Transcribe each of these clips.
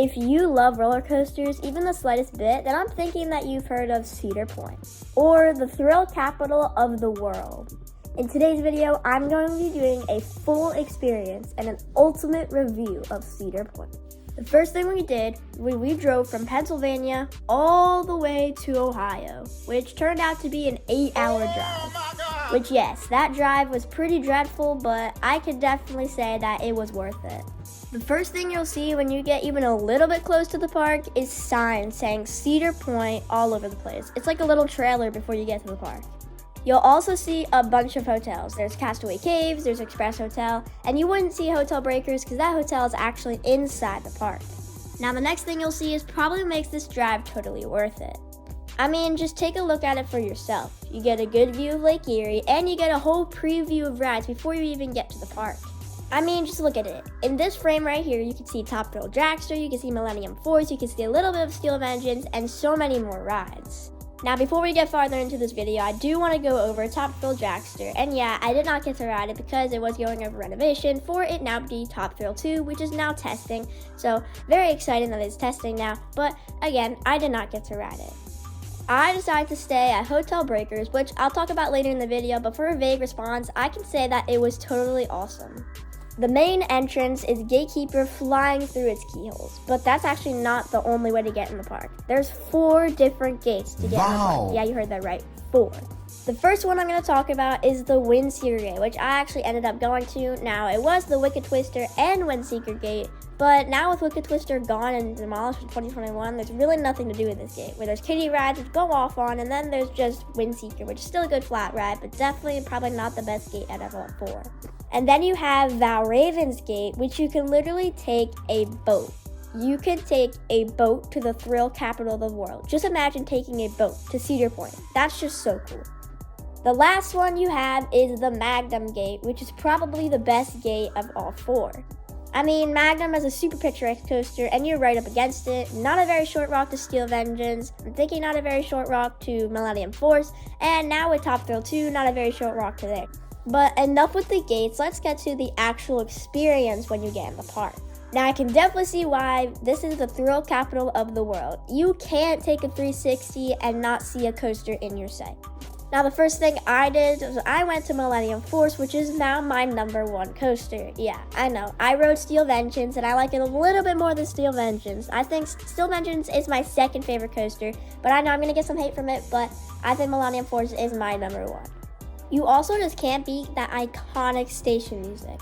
If you love roller coasters even the slightest bit, then I'm thinking that you've heard of Cedar Point, or the thrill capital of the world. In today's video, I'm going to be doing a full experience and an ultimate review of Cedar Point. The first thing we did, we drove from Pennsylvania all the way to Ohio, which turned out to be an 8-hour drive. Which, yes, that drive was pretty dreadful, but I could definitely say that it was worth it. The first thing you'll see when you get even a little bit close to the park is signs saying Cedar Point all over the place. It's like a little trailer before you get to the park. You'll also see a bunch of hotels. There's Castaway Caves, there's Express Hotel, and you wouldn't see Hotel Breakers because that hotel is actually inside the park. Now the next thing you'll see is probably what makes this drive totally worth it. I mean, just take a look at it for yourself. You get a good view of Lake Erie, and you get a whole preview of rides before you even get to the park. I mean, just look at it. In this frame right here, you can see Top Thrill Dragster, you can see Millennium Force, you can see a little bit of Steel Vengeance, and so many more rides. Now, before we get farther into this video, I do want to go over Top Thrill Dragster, and yeah, I did not get to ride it because it was going over renovation for it now to be Top Thrill 2, which is now testing, so very exciting that it's testing now, but again, I did not get to ride it. I decided to stay at Hotel Breakers, which I'll talk about later in the video, but for a vague response, I can say that it was totally awesome. The main entrance is Gatekeeper flying through its keyholes, but that's actually not the only way to get in the park. There's 4 different gates to get in the park. Yeah, you heard that right, 4. The first one I'm going to talk about is the Windseeker Gate, which I actually ended up going to. Now, it was the Wicked Twister and Windseeker Gate, but now with Wicked Twister gone and demolished in 2021, there's really nothing to do with this gate, where there's kiddie rides which go off on, and then there's just Windseeker, which is still a good flat ride, but definitely probably not the best gate out of all 4. And then you have Valraven's Gate, which you can literally take a boat. You can take a boat to the thrill capital of the world. Just imagine taking a boat to Cedar Point. That's just so cool. The last one you have is the Magnum Gate, which is probably the best gate of all 4. I mean, Magnum is a super picturesque coaster, and you're right up against it. Not a very short walk to Steel Vengeance. I'm thinking not a very short walk to Millennium Force. And now with Top Thrill 2, not a very short walk to there. But enough with the gates, let's get to the actual experience when you get in the park. Now I can definitely see why this is the thrill capital of the world. You can't take a 360 and not see a coaster in your sight. Now the first thing I did was I went to Millennium Force, which is now my #1 coaster. Yeah, I know. I rode Steel Vengeance and I like it a little bit more than Steel Vengeance. I think Steel Vengeance is my second favorite coaster, but I know I'm going to get some hate from it, but I think Millennium Force is my #1. You also just can't beat that iconic station music.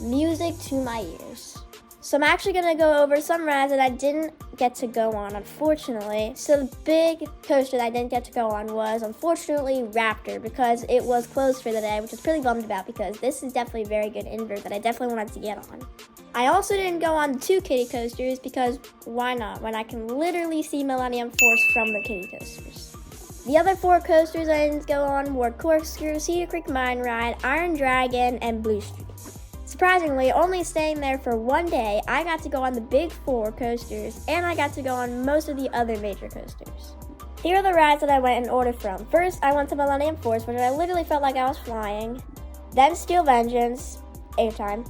Music to my ears. So I'm actually going to go over some rides that I didn't get to go on, unfortunately. So the big coaster that I didn't get to go on was, unfortunately, Raptor, because it was closed for the day, which I was pretty bummed about because this is definitely a very good invert that I definitely wanted to get on. I also didn't go on 2 kiddie coasters because why not, when I can literally see Millennium Force from the kiddie coasters. The other 4 coasters I didn't go on were Corkscrew, Cedar Creek Mine Ride, Iron Dragon, and Blue Street. Surprisingly, only staying there for 1 day, I got to go on the big 4 coasters, and I got to go on most of the other major coasters. Here are the rides that I went in order from. First, I went to Millennium Force, which I literally felt like I was flying. Then Steel Vengeance, Airtime.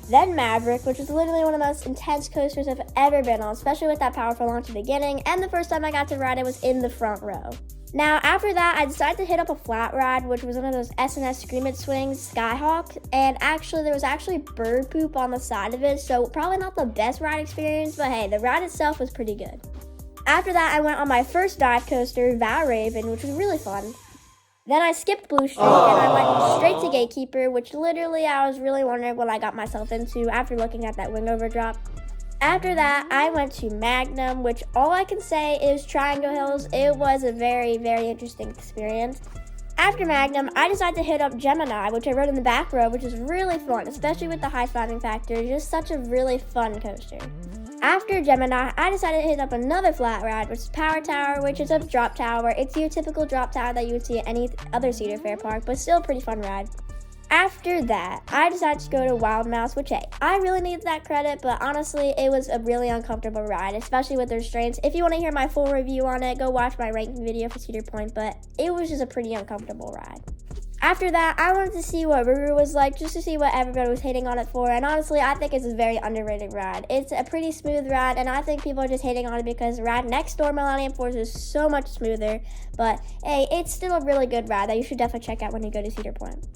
Then Maverick, which was literally one of the most intense coasters I've ever been on, especially with that powerful launch at the beginning, and the first time I got to ride it was in the front row. Now, after that, I decided to hit up a flat ride, which was one of those S&S Scream It Swings, Skyhawk, and there was actually bird poop on the side of it, so probably not the best ride experience, but hey, the ride itself was pretty good. After that, I went on my first dive coaster, Valraven, which was really fun. Then I skipped Blue Street, and I went straight to Gatekeeper, which literally I was really wondering what I got myself into after looking at that windover drop. After that, I went to Magnum, which all I can say is Triangle Hills. It was a very, very interesting experience. After Magnum, I decided to hit up Gemini, which I rode in the back row, which was really fun, especially with the high-fiving factor. Just such a really fun coaster. After Gemini, I decided to hit up another flat ride, which is Power Tower, which is a drop tower. It's your typical drop tower that you would see at any other Cedar Fair park, but still a pretty fun ride. After that, I decided to go to Wild Mouse, which, hey, I really needed that credit, but honestly, it was a really uncomfortable ride, especially with the restraints. If you want to hear my full review on it, go watch my ranking video for Cedar Point, but it was just a pretty uncomfortable ride. After that, I wanted to see what Ruru was like, just to see what everybody was hating on it for, and honestly, I think it's a very underrated ride. It's a pretty smooth ride, and I think people are just hating on it because the ride next door, Millennium Force, is so much smoother, but hey, it's still a really good ride that you should definitely check out when you go to Cedar Point.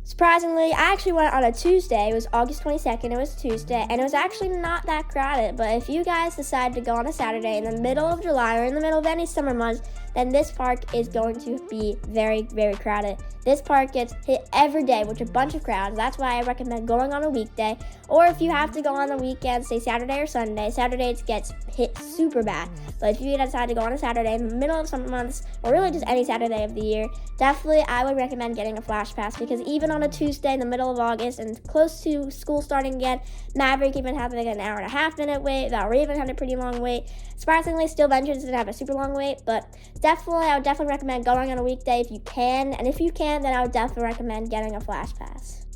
Surprisingly, I actually went on a Tuesday. It was August 22nd, it was Tuesday, and it was actually not that crowded, but if you guys decide to go on a Saturday in the middle of July or in the middle of any summer months, then this park is going to be very, very crowded. This park gets hit every day with a bunch of crowds. That's why I recommend going on a weekday, or if you have to go on the weekend, say Saturday or Sunday, Saturday it gets hit super bad. But if you decide to go on a Saturday in the middle of summer months, or really just any Saturday of the year, definitely I would recommend getting a flash pass, because even on a Tuesday in the middle of August and close to school starting again, Maverick even had like an hour and a half minute wait. That Raven had a pretty long wait. Surprisingly, Steel Vengeance didn't have a super long wait, but I would definitely recommend going on a weekday if you can, and if you can, then I would definitely recommend getting a flash pass.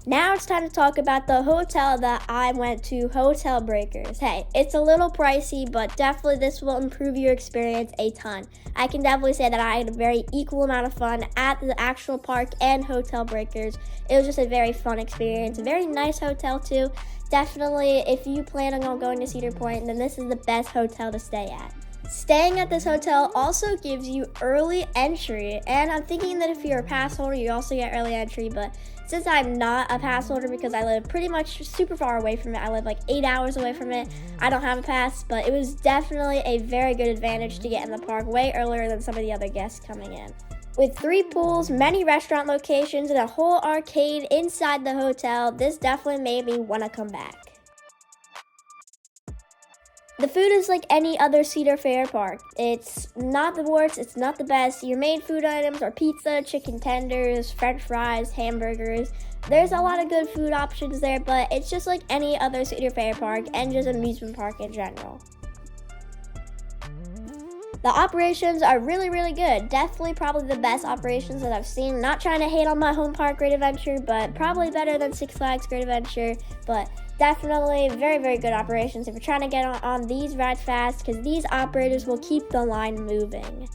Now it's time to talk about the hotel that I went to, Hotel Breakers. Hey, it's a little pricey, but definitely this will improve your experience a ton. I can definitely say that I had a very equal amount of fun at the actual park and Hotel Breakers. It was just a very fun experience, a very nice hotel too. Definitely, if you plan on going to Cedar Point, then this is the best hotel to stay at. Staying at this hotel also gives you early entry, and I'm thinking that if you're a pass holder, you also get early entry, but since I'm not a pass holder because I live pretty much super far away from it, I live like 8 hours away from it, I don't have a pass, but it was definitely a very good advantage to get in the park way earlier than some of the other guests coming in. With 3 pools, many restaurant locations, and a whole arcade inside the hotel, this definitely made me want to come back. The food is like any other Cedar Fair park. It's not the worst, it's not the best. Your main food items are pizza, chicken tenders, french fries, hamburgers. There's a lot of good food options there, but it's just like any other Cedar Fair park and just amusement park in general. The operations are really, really good. Definitely probably the best operations that I've seen. Not trying to hate on my home park, Great Adventure, but probably better than Six Flags Great Adventure. But definitely very, very good operations if you're trying to get on these rides fast, because these operators will keep the line moving.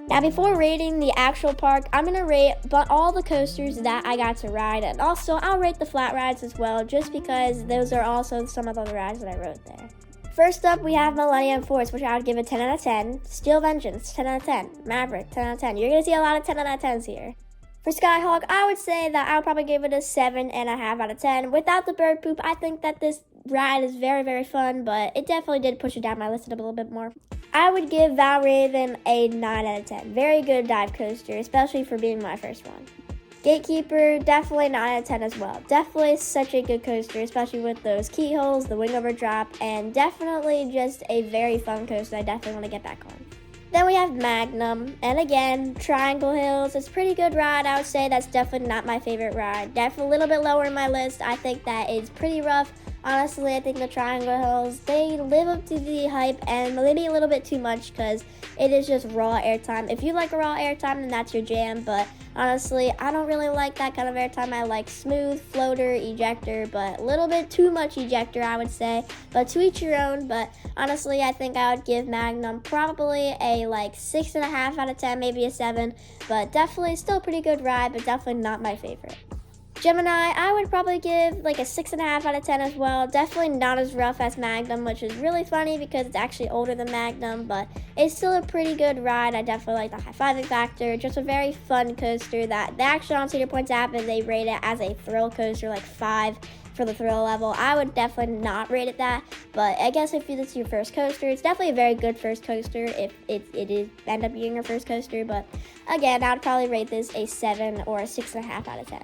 Now, before rating the actual park, I'm going to rate all the coasters that I got to ride, and also I'll rate the flat rides as well, just because those are also some of the rides that I rode there. First up, we have Millennium Force, which I would give a 10 out of 10. Steel Vengeance, 10 out of 10. Maverick, 10 out of 10. You're going to see a lot of 10 out of 10s here. For Skyhawk, I would say that I would probably give it a 7.5 out of 10. Without the bird poop, I think that this ride is very, very fun, but it definitely did push it down my list a little bit more. I would give Valraven a 9 out of 10. Very good dive coaster, especially for being my first one. Gatekeeper, definitely 9 out of 10 as well. Definitely such a good coaster, especially with those keyholes, the wing over drop, and definitely just a very fun coaster I definitely want to get back on. Then we have Magnum, and again, Triangle Hills. It's a pretty good ride. I would say that's definitely not my favorite ride. Definitely a little bit lower in my list. I think that is pretty rough. Honestly, I think the Triangle Hills, they live up to the hype, and maybe a little bit too much because it is just raw airtime. If you like raw airtime, then that's your jam, but honestly, I don't really like that kind of airtime. I like smooth, floater, ejector, but a little bit too much ejector, I would say, but to each your own. But honestly, I think I would give Magnum probably a 6.5 out of 10, maybe a 7, but definitely still a pretty good ride, but definitely not my favorite. Gemini, I would probably give a 6.5 out of 10 as well. Definitely not as rough as Magnum, which is really funny because it's actually older than Magnum, but it's still a pretty good ride. I definitely like the high-fiving factor. Just a very fun coaster that they actually on Cedar Point's app, and they rate it as a thrill coaster, 5 for the thrill level. I would definitely not rate it that, but I guess if this is your first coaster, it's definitely a very good first coaster if it is end up being your first coaster, but again, I would probably rate this a 7 or a 6.5 out of 10.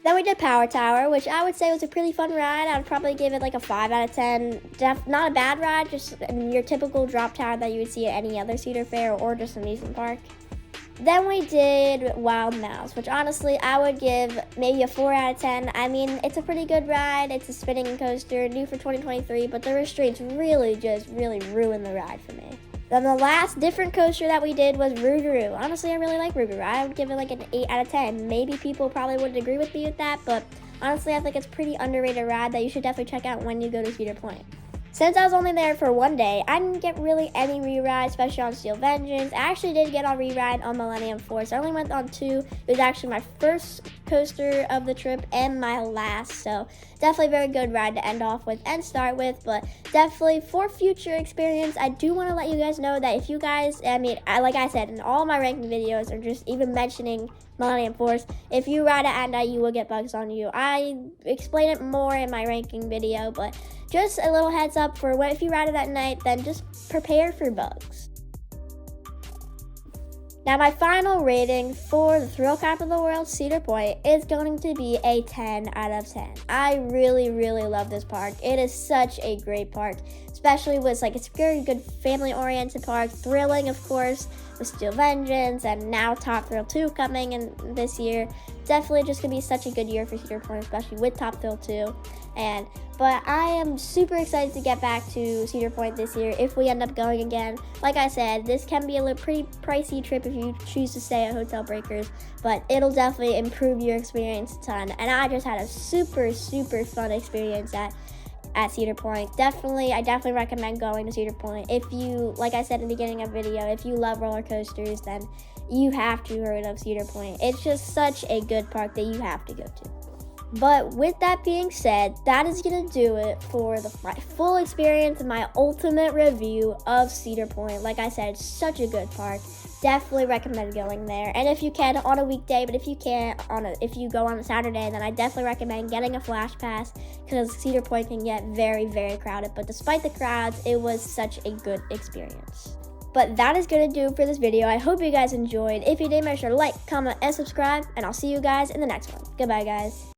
Then we did Power Tower, which I would say was a pretty fun ride. I would probably give it a 5 out of 10. Not a bad ride, just your typical drop tower that you would see at any other Cedar Fair or just amusement park. Then we did Wild Mouse, which honestly I would give maybe a 4 out of 10. I mean, it's a pretty good ride. It's a spinning coaster, new for 2023, but the restraints really ruined the ride for me. Then the last different coaster that we did was Rougarou. Honestly, I really like Rougarou. I would give it an 8 out of 10. Maybe people probably wouldn't agree with me with that, but honestly, I think it's a pretty underrated ride that you should definitely check out when you go to Cedar Point. Since I was only there for one day, I didn't get really any re-rides, especially on Steel Vengeance. I actually did get a re-ride on Millennium Force. I only went on 2. It was actually my first coaster of the trip and my last, so definitely a very good ride to end off with and start with. But definitely for future experience, I do want to let you guys know that if you guys, like I said in all my ranking videos, or just even mentioning Millennium Force, if you ride at night, you will get bugs on you. I explain it more in my ranking video, but just a little heads up for if you ride it at night, then just prepare for bugs. Now, my final rating for the thrill capital of the world, Cedar Point, is going to be a 10 out of 10. I really, really love this park. It is such a great park, especially with, it's a very good family-oriented park. Thrilling, of course, with Steel Vengeance, and now Top Thrill 2 coming in this year. Definitely just going to be such a good year for Cedar Point, especially with Top Thrill 2. But I am super excited to get back to Cedar Point this year if we end up going again. Like I said, this can be a pretty pricey trip if you choose to stay at Hotel Breakers, but it'll definitely improve your experience a ton. And I just had a super, super fun experience at Cedar Point. I definitely recommend going to Cedar Point. If you, like I said in the beginning of the video, if you love roller coasters, then you have to heard of Cedar Point. It's just such a good park that you have to go to. But with that being said, that is going to do it for my full experience and my ultimate review of Cedar Point. Like I said, it's such a good park. Definitely recommend going there. And if you can, on a weekday, but if you can't, if you go on a Saturday, then I definitely recommend getting a flash pass, because Cedar Point can get very, very crowded. But despite the crowds, it was such a good experience. But that is going to do for this video. I hope you guys enjoyed. If you did, make sure to like, comment, and subscribe. And I'll see you guys in the next one. Goodbye, guys.